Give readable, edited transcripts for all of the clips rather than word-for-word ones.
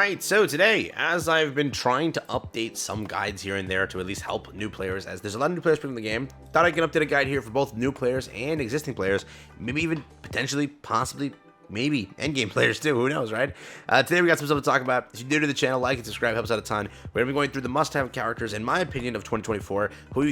Alright, so today, as I've been trying to update some guides here and there to at least help new players, as there's a lot of new players playing the game, thought I could update a guide here for both new players and existing players, maybe even potentially, possibly, maybe endgame players too, who knows, right? Today we got some stuff to talk about. If you're new to the channel, like and subscribe, helps out a ton. We're gonna be going through the must-have characters, in my opinion, of 2024, who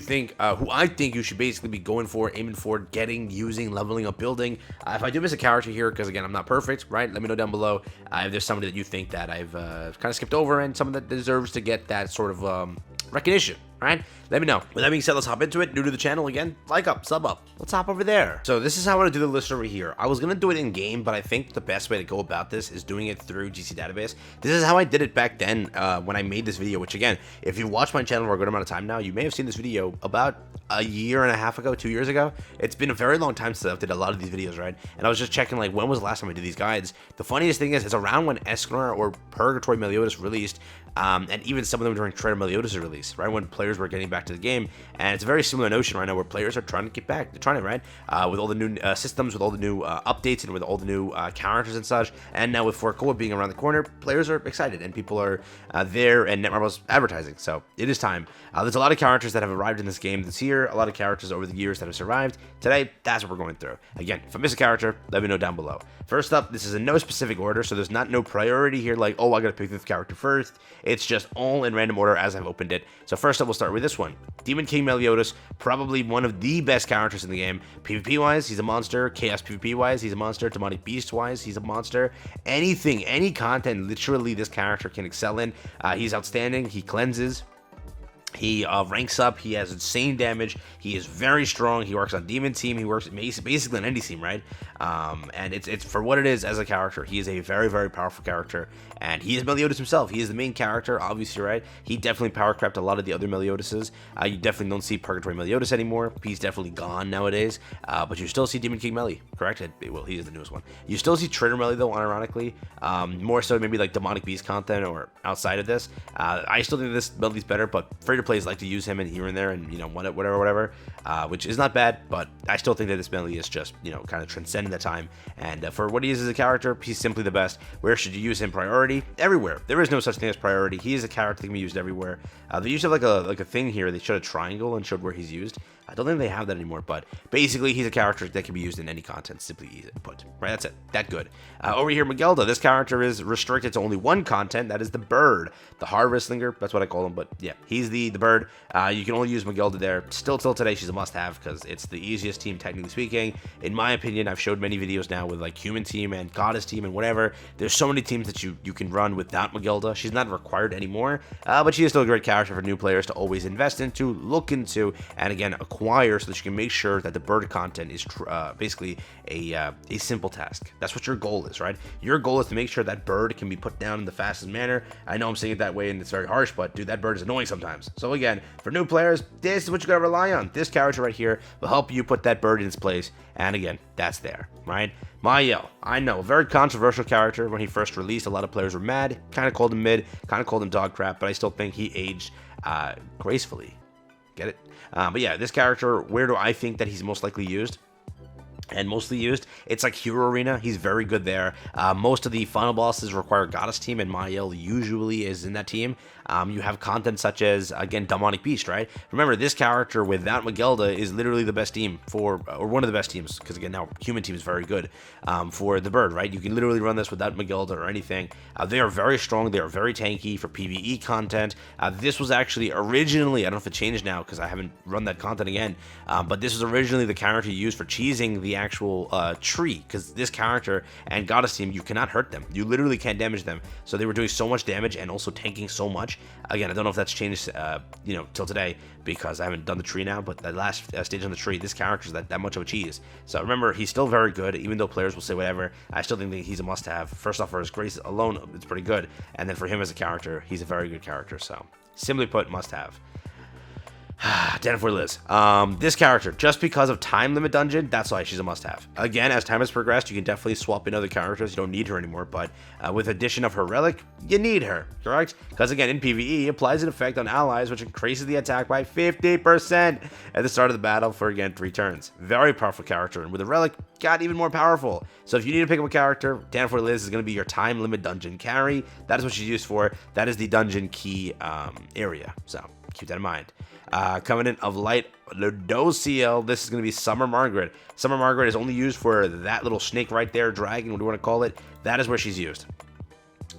I think you should basically be going for, aiming for, getting, using, leveling up, building. If I do miss a character here, because again, I'm not perfect, right? Let me know down below if there's somebody that you think that I've kind of skipped over and someone that deserves to get that sort of recognition. Right? Let me know. With that being said, let's hop into it. New to the channel, again, like up, sub up. Let's hop over there. So this is how I want to do the list over here. I was going to do it in game, but I think the best way to go about this is doing it through GC database. This is how I did it back then when I made this video, which again, if you've watched my channel for a good amount of time now, you may have seen this video about a year and a half ago, 2 years ago. It's been a very long time since I've did a lot of these videos, right? And I was just checking, like, when was the last time I did these guides? The funniest thing is, it's around when Escanor or Purgatory Meliodas released, and even some of them during Trader Meliodas' release, right? When players were getting back to the game. And it's a very similar notion right now where players are trying to get back. They're trying to, right? With all the new systems, with all the new updates, and with all the new characters and such. And now with Collab being around the corner, players are excited and people are there, and Netmarble's advertising. So it is time. There's a lot of characters that have arrived in this game this year, a lot of characters over the years that have survived. Today, that's what we're going through. Again, if I miss a character, let me know down below. First up, this is in no specific order, so there's no priority here, like, oh, I gotta pick this character first. It's just all in random order as I've opened it. So first up, we'll start with this one. Demon King Meliodas, probably one of the best characters in the game. PvP-wise, he's a monster. Chaos PvP-wise, he's a monster. Demonic Beast-wise, he's a monster. Anything, any content, literally this character can excel in. He's outstanding. He cleanses. He ranks up. He has insane damage. He is very strong. He works on demon team. He works basically on any team, right? And it's for what it is as a character. He is a very, very powerful character, and he is Meliodas himself. He is the main character, obviously, right? He definitely power crept a lot of the other Meliodases. You definitely don't see Purgatory Meliodas anymore. He's definitely gone nowadays. But you still see Demon King Meli, correct? Well, he is the newest one. You still see Trader Meli though, unironically. More so maybe like Demonic Beast content or outside of this. I still think this Meli's better, but Freyja plays like to use him in here and there, and you know, whatever, which is not bad, but I still think that this Meli is just, you know, kind of transcending the time. And for what he is as a character, he's simply the best. Where should you use him? Priority? Everywhere. There is no such thing as priority. He is a character that can be used everywhere. They used to have like a thing here. They showed a triangle and showed where he's used. I don't think they have that anymore, but basically he's a character that can be used in any content, simply put. Right, that's it. That good. Over here, Miguelda, this character is restricted to only one content, that is the bird. The Harvestlinger, that's what I call him, but yeah, he's the bird. You can only use Miguelda there. Still till today, she's a must-have, because it's the easiest team, technically speaking. In my opinion, I've showed many videos now with like Human Team and Goddess Team and whatever. There's so many teams that you can run without Miguelda. She's not required anymore, but she is still a great character for new players to always invest into, look into, and again, acquire, so that you can make sure that the bird content is basically a simple task. That's what your goal is, right? Your goal is to make sure that bird can be put down in the fastest manner. I know I'm saying it that way and it's very harsh, but dude, that bird is annoying sometimes. So again, for new players, this is what you gotta rely on. This character right here will help you put that bird in its place, and again, that's there, right? Mael, I know, very controversial character. When he first released, a lot of players were mad, kind of called him mid, kind of called him dog crap, but I still think he aged gracefully. Get it? But yeah, this character, where do I think that he's most likely used? And mostly used, it's like Hero Arena. He's very good there. Most of the final bosses require Goddess team, and Mael usually is in that team. You have content such as, again, Demonic Beast, right? Remember, this character without Miguelda is literally the best team for, or one of the best teams, because again, now Human Team is very good for the bird, right? You can literally run this without Miguelda or anything. They are very strong. They are very tanky for PvE content. This was actually originally, I don't know if it changed now because I haven't run that content again, but this was originally the character used for cheesing the actual tree, because this character and Goddess team, you cannot hurt them. You literally can't damage them. So they were doing so much damage and also tanking so much. Again, I don't know if that's changed, you know, till today, because I haven't done the tree now, but that last stage on the tree, this character is that much of a cheese. So remember, he's still very good, even though players will say whatever. I still think that he's a must-have. First off, for his grace alone, it's pretty good. And then for him as a character, he's a very good character. So simply put, must-have. Jennifer Liz. This character, just because of time limit dungeon, that's why she's a must-have. Again, as time has progressed, you can definitely swap in other characters. You don't need her anymore, but with addition of her relic, you need her, correct? Because again, in PvE, it applies an effect on allies, which increases the attack by 50% at the start of the battle for, again, 3 turns. Very powerful character, and with a relic, got even more powerful. So if you need to pick up a character, Jennifer Liz is going to be your time limit dungeon carry. That is what she's used for. That is the dungeon key area, so keep that in mind. Covenant of Light, Ludociel. This is going to be Summer Margaret. Summer Margaret is only used for that little snake right there, dragon, what do you want to call it. That is where she's used.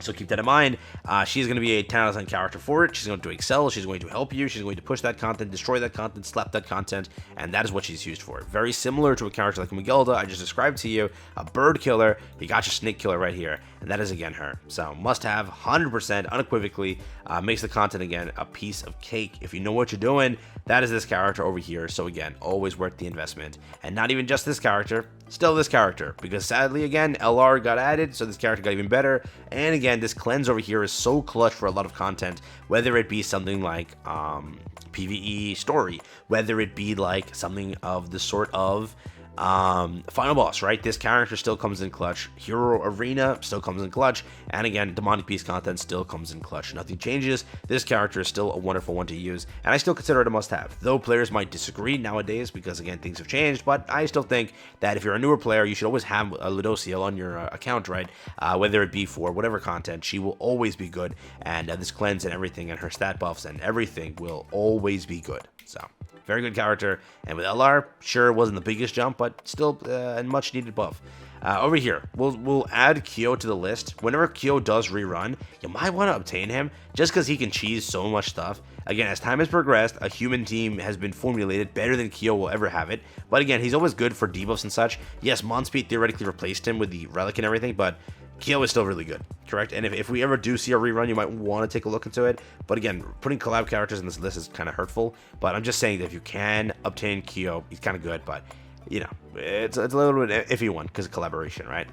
So keep that in mind. She's going to be a 10 out of 10 character for it. She's going to excel. She's going to help you. She's going to push that content, destroy that content, slap that content, and that is what she's used for. Very similar to a character like Meliodas I just described to you, a bird killer. You got your snake killer right here, and that is again her. So must have, 100%, unequivocally, makes the content again a piece of cake. If you know what you're doing, that is this character over here. So again, always worth the investment, and not even just this character. Still this character, because sadly again LR got added, so this character got even better. And again, this cleanse over here is so clutch for a lot of content, whether it be something like PvE story, whether it be like something of the sort of final boss, right? This character still comes in clutch. Hero Arena still comes in clutch, and again, demonic beast content still comes in clutch. Nothing changes. This character is still a wonderful one to use, and I still consider it a must-have. Though players might disagree nowadays because again, things have changed, but I still think that if you're a newer player, you should always have a Ludociel on your account, right? Whether it be for whatever content, she will always be good, and this cleanse and everything, and her stat buffs and everything will always be good. So very good character, and with LR, sure, wasn't the biggest jump, but still a much needed buff. Over here, we'll add Kyo to the list. Whenever Kyo does rerun, you might want to obtain him, just because he can cheese so much stuff. Again, as time has progressed, a human team has been formulated better than Kyo will ever have it. But again, he's always good for debuffs and such. Yes, Monspeed theoretically replaced him with the relic and everything, but Kyo is still really good, correct? And if we ever do see a rerun, you might want to take a look into it. But again, putting collab characters in this list is kind of hurtful. But I'm just saying that if you can obtain Kyo, he's kind of good. But, you know, it's a little bit iffy one because of collaboration, right?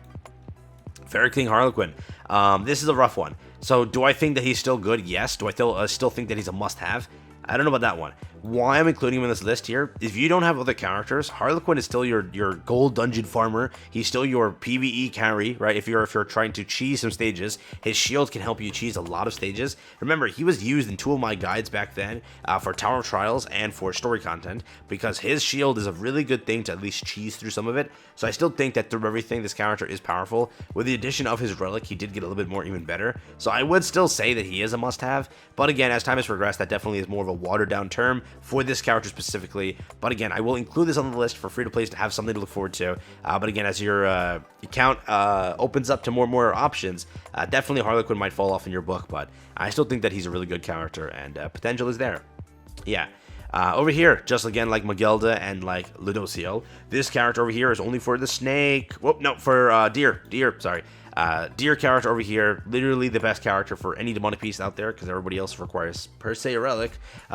Fairy King Harlequin. This is a rough one. So do I think that he's still good? Yes. Do I still think that he's a must-have? I don't know about that one. Why I'm including him in this list here, if you don't have other characters, Harlequin is still your gold dungeon farmer. He's still your PvE carry, right? If you're trying to cheese some stages, his shield can help you cheese a lot of stages. Remember, he was used in 2 of my guides back then for Tower of Trials and for story content, because his shield is a really good thing to at least cheese through some of it. So I still think that through everything, this character is powerful. With the addition of his relic, he did get a little bit more even better. So I would still say that he is a must-have. But again, as time has progressed, that definitely is more of a watered-down term for this character specifically. But again, I will include this on the list for free-to-plays to have something to look forward to. But again, as your account opens up to more and more options, definitely Harlequin might fall off in your book, but I still think that he's a really good character, and potential is there. Yeah. Over here, just again like Meliodas and like Ludociel, this character over here is only for the snake. Whoop, no, for deer, sorry. Deer character over here, literally the best character for any demonic beast out there, because everybody else requires per se a relic.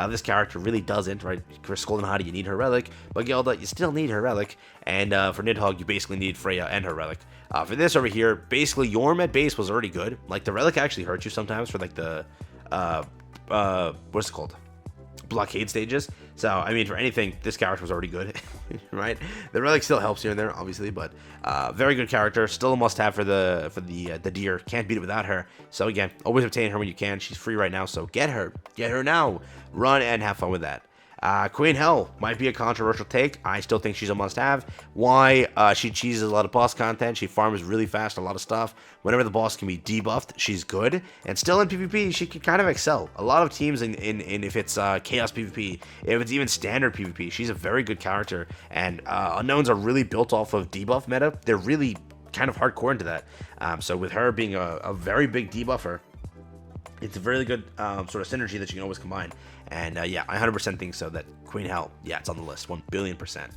This character really doesn't, right? For Scolding Hottie, you need her relic. Meliodas, you still need her relic. And for Nidhogg, you basically need Freya and her relic. For this over here, basically Yorm at base was already good. Like the relic actually hurts you sometimes for like the what's it called? Blockade stages. So I mean, for anything, this character was already good. Right? The relic still helps here and there, obviously, but very good character, still a must-have for the deer. Can't beat it without her. So again, always obtain her when you can. She's free right now, so get her now. Run and have fun with that. Queen Hell might be a controversial take. I still think she's a must-have. Why? She cheeses a lot of boss content. She farms really fast, a lot of stuff. Whenever the boss can be debuffed, she's good. And still in PvP, she can kind of excel. A lot of teams in if it's Chaos PvP, if it's even standard PvP, she's a very good character. And Unknowns are really built off of debuff meta. They're really kind of hardcore into that. So with her being a very big debuffer, it's a really good sort of synergy that you can always combine. And yeah, I 100% think so that Queen Hell, yeah, it's on the list, 1,000,000,000%.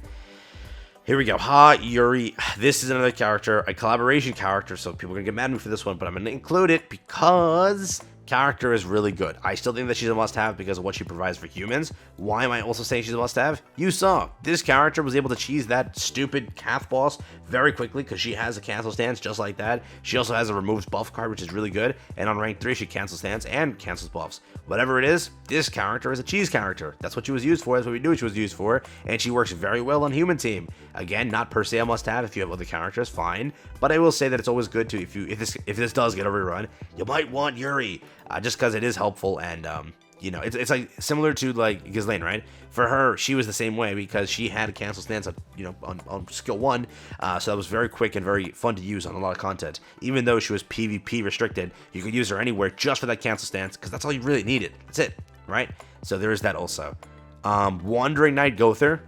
Here we go. Ha Yuri. This is another character, a collaboration character, so people are going to get mad at me for this one, but I'm going to include it because character is really good. I still think that she's a must-have because of what she provides for humans. Why am I also saying she's a must-have? You saw, this character was able to cheese that stupid Cath boss very quickly because she has a cancel stance just like that. She also has a removes buff card, which is really good, and on rank 3 she cancels stance and cancels buffs. Whatever it is, this character is a cheese character. That's what she was used for, that's what we knew she was used for, and she works very well on human team. Again, not per se a must-have. If you have other characters, fine, but I will say that it's always good to, if this does get overrun, you might want Yuri. Just because it is helpful, and you know, it's like similar to like Ghislaine, right? For her, she was the same way because she had a cancel stance on, you know, on skill 1, so that was very quick and very fun to use on a lot of content. Even though she was PvP restricted, you could use her anywhere just for that cancel stance because that's all you really needed. That's it, right? So there is that also. Wandering Knight Gother.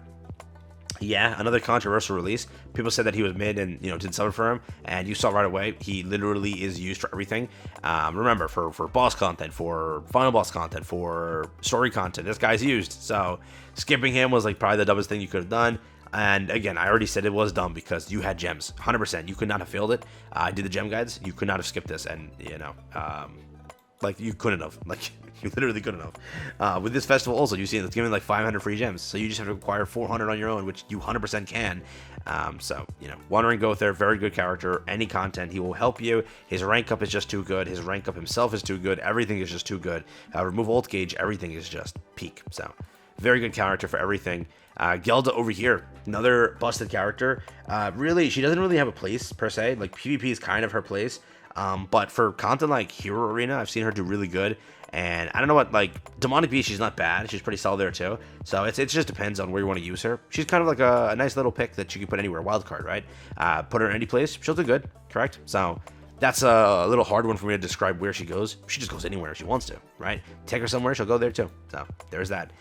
Yeah, another controversial release. People said that he was mid and, you know, didn't suffer for him, and you saw right away he literally is used for everything. Remember, for boss content, for final boss content, for story content, this guy's used. So skipping him was like probably the dumbest thing you could have done. And again, I already said it was dumb because you had gems, 100%. You could not have failed it. I did the gem guides. You could not have skipped this, and you know, like you couldn't have. Like you literally couldn't have. With this festival also, you see it's giving like 500 free gems, so you just have to acquire 400 on your own, which you 100% can. So you know, Wandering Gother, very good character. Any content, he will help you. His rank up is just too good. His rank up himself is too good. Everything is just too good. Remove ult gauge, everything is just peak. So very good character for everything. Gelda over here, another busted character. Really, she doesn't really have a place per se. Like PvP is kind of her place. But for content like Hero Arena, I've seen her do really good. And I don't know what, like, Demonic Beast, she's not bad. She's pretty solid there, too. So it just depends on where you want to use her. She's kind of like a nice little pick that you can put anywhere. Wild card, right? Put her in any place. She'll do good, correct? So that's a little hard one for me to describe where she goes. She just goes anywhere she wants to, right? Take her somewhere, she'll go there, too. So there's that.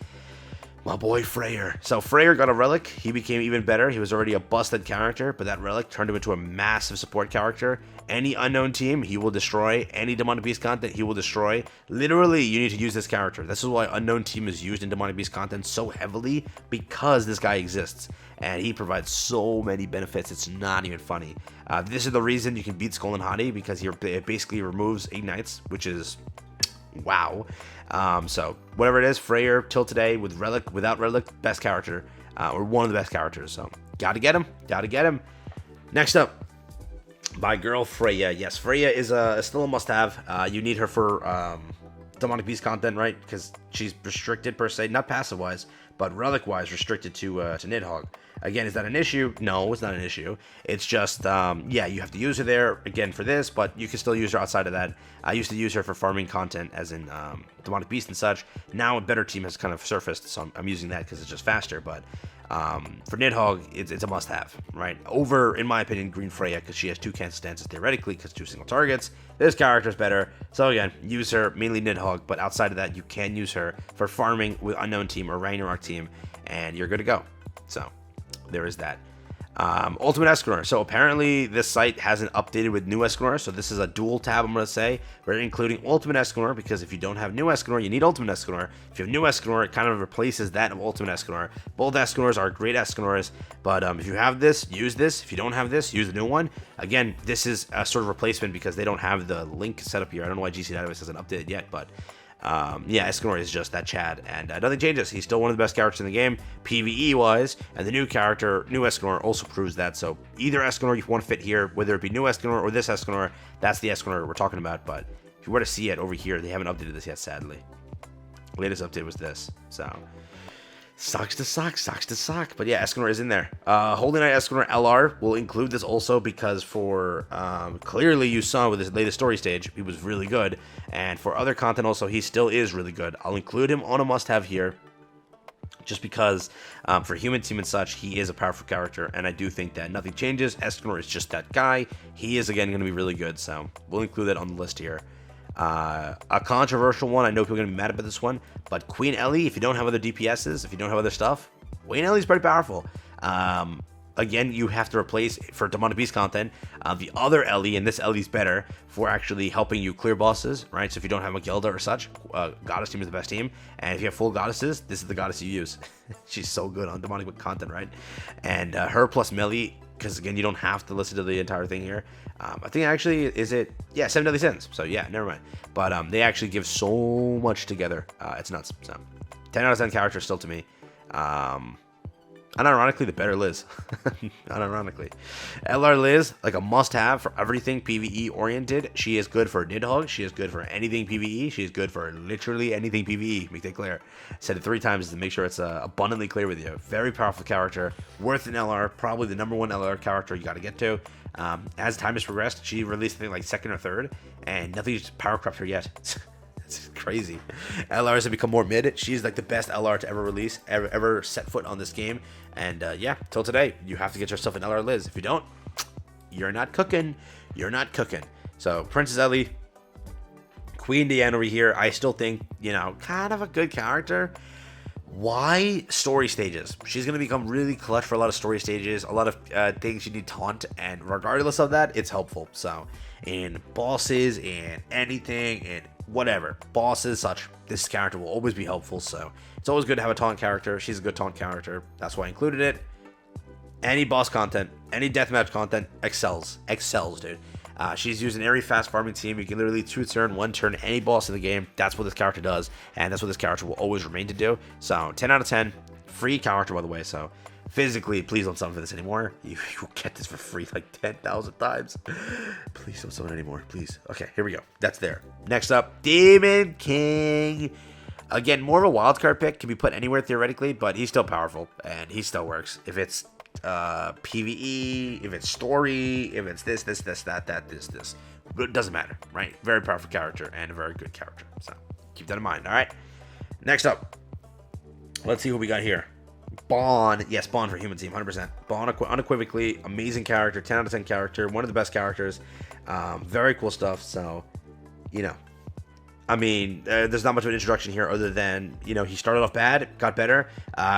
My boy Freyja. So Freyja got a relic. He became even better. He was already a busted character, but that relic turned him into a massive support character. Any unknown team, he will destroy. Any Demonic Beast content, he will destroy. Literally, you need to use this character. This is why unknown team is used in Demonic Beast content so heavily, because this guy exists. And he provides so many benefits, it's not even funny. This is the reason you can beat Skull and Hottie, because it basically removes Ignites, which is wow. So whatever it is, Freyja till today with relic, without relic, best character, or one of the best characters. So gotta get him. Next up, my girl Freyja. Yes, Freyja is still a must-have. You need her for Demonic Beast content, right? Because she's restricted per se, not passive wise, but relic wise restricted to Nidhogg. Again, is that an issue? No, it's not an issue. It's just, yeah, you have to use her there, again, for this, but you can still use her outside of that. I used to use her for farming content, as in Demonic Beast and such. Now a better team has kind of surfaced, so I'm using that because it's just faster, but for Nidhogg, it's a must-have, right? Over, in my opinion, Green Freyja, because she has 2 cancel stances theoretically, because 2 single targets. This character's better, so again, use her, mainly Nidhogg, but outside of that, you can use her for farming with Unknown Team or Ragnarok Team, and you're good to go. So there is that. Ultimate Escanor. So apparently this site hasn't updated with new Escanor, so this is a dual tab, I'm going to say. We're including Ultimate Escanor, because if you don't have new Escanor, you need Ultimate Escanor. If you have new Escanor, it kind of replaces that of Ultimate Escanor. Both Escanors are great Escanors, but if you have this, use this. If you don't have this, use the new one. Again, this is a sort of replacement because they don't have the link set up here. I don't know why GC Database hasn't updated yet, but yeah, Escanor is just that Chad, and nothing changes. He's still one of the best characters in the game, PvE wise, and the new character, new Escanor, also proves that. So either Escanor you want to fit here, whether it be new Escanor or this Escanor, that's the Escanor we're talking about. But if you were to see it over here, they haven't updated this yet, sadly. The latest update was this, so sucks to suck. But yeah, Escanor is in there. Holy Knight Escanor LR will include this also because for clearly you saw with his latest story stage, he was really good. And for other content also, he still is really good. I'll include him on a must-have here just because for human team and such, he is a powerful character. And I do think that nothing changes. Escanor is just that guy. He is, again, going to be really good. So we'll include that on the list here. A controversial one, I know people are going to be mad about this one, but Queen Ellie, if you don't have other DPSs, if you don't have other stuff, Queen Ellie's pretty powerful. Again, you have to replace, for Demonic Beast content, the other Ellie, and this Ellie's better for actually helping you clear bosses, right? So if you don't have a Gilda or such, Goddess team is the best team, and if you have full Goddesses, this is the Goddess you use. She's so good on Demonic content, right? And her plus Melee because again, you don't have to listen to the entire thing here. I think actually, is it? Yeah, 7 Deadly Sins. So yeah, never mind. But they actually give so much together. It's nuts. So 10 out of 10 characters still to me. Unironically, the better Liz. Unironically. LR Liz, like a must-have for everything PvE oriented. She is good for Nidhogg. She is good for anything PvE. She is good for literally anything PvE. Make that clear. Said it 3 times to make sure it's abundantly clear with you. Very powerful character. Worth an LR. Probably the #1 LR character you got to get to. As time has progressed, she released, I think, like 2nd or 3rd. And nothing's power crept her yet. It's crazy. LRs have become more mid. She's like the best LR to ever release, ever set foot on this game. And yeah, till today, you have to get yourself an LR Liz. If you don't, you're not cooking. You're not cooking. So Princess Ellie, Queen Diana over here, I still think, you know, kind of a good character. Why story stages? She's going to become really clutch for a lot of story stages, a lot of things you need taunt, and regardless of that, it's helpful. So in bosses, in anything, in whatever, bosses, such, this character will always be helpful. So it's always good to have a taunt character. She's a good taunt character. That's why I included it. Any boss content, any deathmatch content excels, dude. She's used in every fast farming team. You can literally 2-turn, 1-turn any boss in the game. That's what this character does, and that's what this character will always remain to do. So 10 out of 10, free character, by the way. So physically, please don't summon for this anymore. You get this for free like 10,000 times. Please don't summon anymore, please. Okay, here we go. That's there. Next up, Demon King. Again, more of a wildcard pick. Can be put anywhere theoretically, but he's still powerful, and he still works. If it's PvE, if it's story, if it's this, this. It doesn't matter, right? Very powerful character and a very good character. So keep that in mind, all right? Next up, let's see who we got here. Bond. Yes, Bond for human team, 100%. Bond, unequivocally, amazing character, 10 out of 10 character, one of the best characters. Very cool stuff. So, you know, I mean, there's not much of an introduction here other than, you know, he started off bad, got better.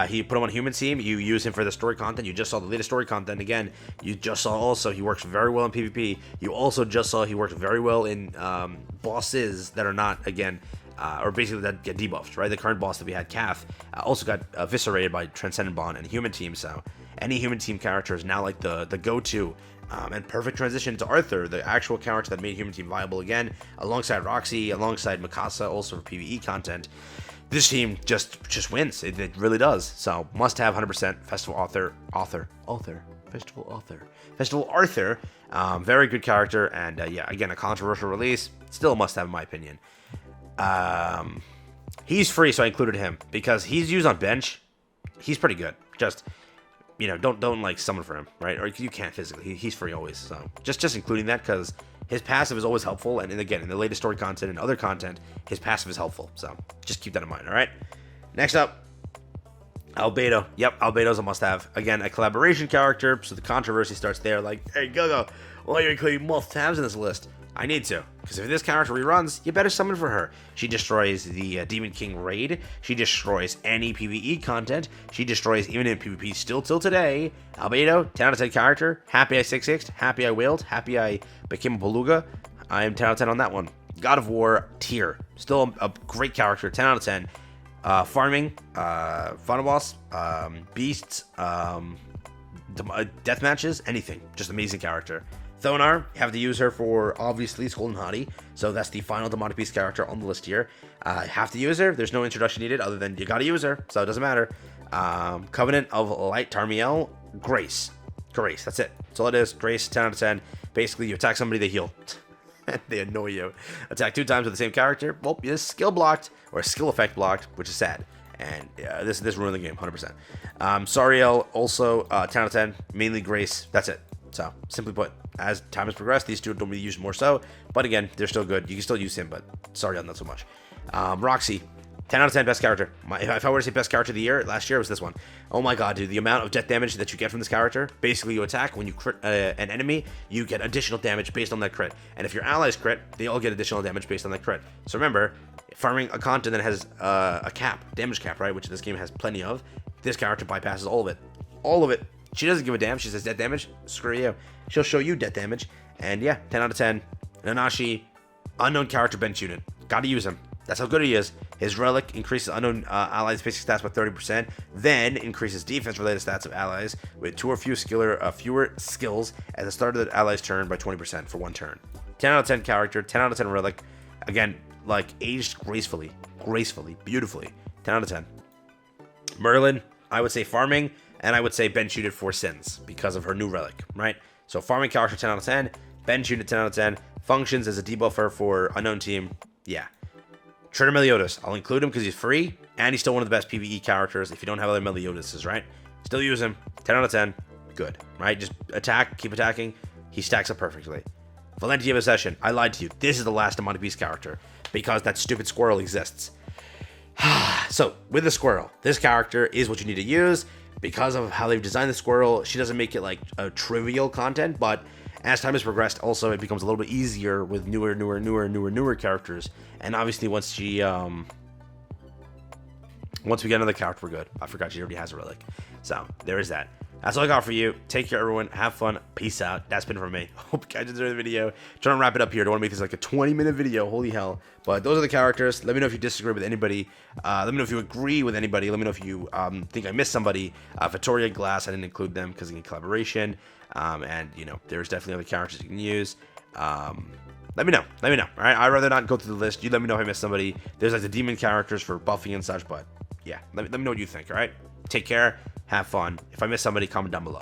He put him on human team. You use him for the story content. You just saw the latest story content. Again, you just saw also he works very well in PvP. You also just saw he works very well in bosses that are not, again, or basically that get debuffed, right? The current boss that we had, Kath, also got eviscerated by Transcendent Bond and human team. So any human team character is now like the go-to. And perfect transition to Arthur, the actual character that made Human Team viable again, alongside Roxy, alongside Mikasa, also for PvE content. This team just wins. It really does. So must have 100% Festival Arthur. Very good character, and yeah, again, a controversial release. Still a must have in my opinion. He's free, so I included him because he's used on bench. He's pretty good. Just, you know, don't like summon for him, right? Or you can't physically. He's free always. So just including that because his passive is always helpful. And again, in the latest story content and other content, his passive is helpful. So just keep that in mind. All right. Next up, Albedo. Yep, Albedo's a must-have. Again, a collaboration character. So the controversy starts there. Like, hey, GoGo, why are you including must-haves in this list? I need to, because if this character reruns, you better summon for her. She destroys the Demon King raid. She destroys any PvE content. She destroys even in PvP still till today. Albedo, 10 out of 10 character. Happy I 6x'd. Happy I wailed. Happy I became a beluga. I am 10 out of 10 on that one. God of War tier. Still a great character, 10 out of 10. Farming, final boss, beasts, death matches, anything. Just amazing character. Thonar, you have to use her for, obviously, Scolding Hottie. So that's the final demonic beast character on the list here. Have to use her. There's no introduction needed other than you gotta use her. So it doesn't matter. Covenant of Light, Tarmiel, Grace. Grace, that's it. That's all it is. Grace, 10 out of 10. Basically, you attack somebody, they heal. They annoy you. Attack 2 times with the same character. Well, you're skill blocked, or skill effect blocked, which is sad. And this ruined the game, 100%. Sariel, also 10 out of 10. Mainly Grace. That's it. So, simply put, as time has progressed, these two don't be used more so. But again, they're still good. You can still use him, but Sariel, not so much. Roxy, 10 out of 10 best character. If I were to say best character of the year, last year was this one. Oh my god, dude. The amount of death damage that you get from this character. Basically, you attack. When you crit an enemy, you get additional damage based on that crit. And if your allies crit, they all get additional damage based on that crit. So remember, farming a content that has a cap, damage cap, right? Which this game has plenty of. This character bypasses all of it. All of it. She doesn't give a damn. She says death damage. Screw you. She'll show you death damage. And yeah, 10 out of 10. Nanashi, unknown character bench unit. Gotta use him. That's how good he is. His relic increases unknown allies' basic stats by 30%, then increases defense-related stats of allies with two or fewer skills at the start of the ally's turn by 20% for 1 turn. 10 out of 10 character, 10 out of 10 relic. Again, like aged gracefully, beautifully. 10 out of 10. Merlin, I would say farming, and I would say bench unit for sins because of her new relic, right? So farming character 10 out of 10, bench unit 10 out of 10, functions as a debuffer for unknown team, yeah. Trader Meliodas, I'll include him because he's free, and he's still one of the best PvE characters if you don't have other Meliodases, right? Still use him, 10 out of 10, good, right? Just attack, keep attacking, he stacks up perfectly. Valentia of Accession, I lied to you, this is the last Amount of Beast character, because that stupid squirrel exists. So, with the squirrel, this character is what you need to use. Because of how they've designed the squirrel, she doesn't make it like a trivial content, but as time has progressed, also it becomes a little bit easier with newer characters. And obviously, once we get another character, we're good. I forgot she already has a relic. So there is that. That's all I got for you. Take care, everyone. Have fun. Peace out. That's been from me. Hope you guys enjoyed the video. Trying to wrap it up here. Don't want to make this like a 20-minute video. Holy hell. But those are the characters. Let me know if you disagree with anybody. Let me know if you agree with anybody. Let me know if you think I missed somebody. Fitolia, Glass, I didn't include them because of the collaboration. And, you know, there's definitely other characters you can use. Let me know. All right. I'd rather not go through the list. You let me know if I missed somebody. There's like the demon characters for buffing and such. But, yeah. Let me know what you think. All right. Take care. Have fun. If I miss somebody, comment down below.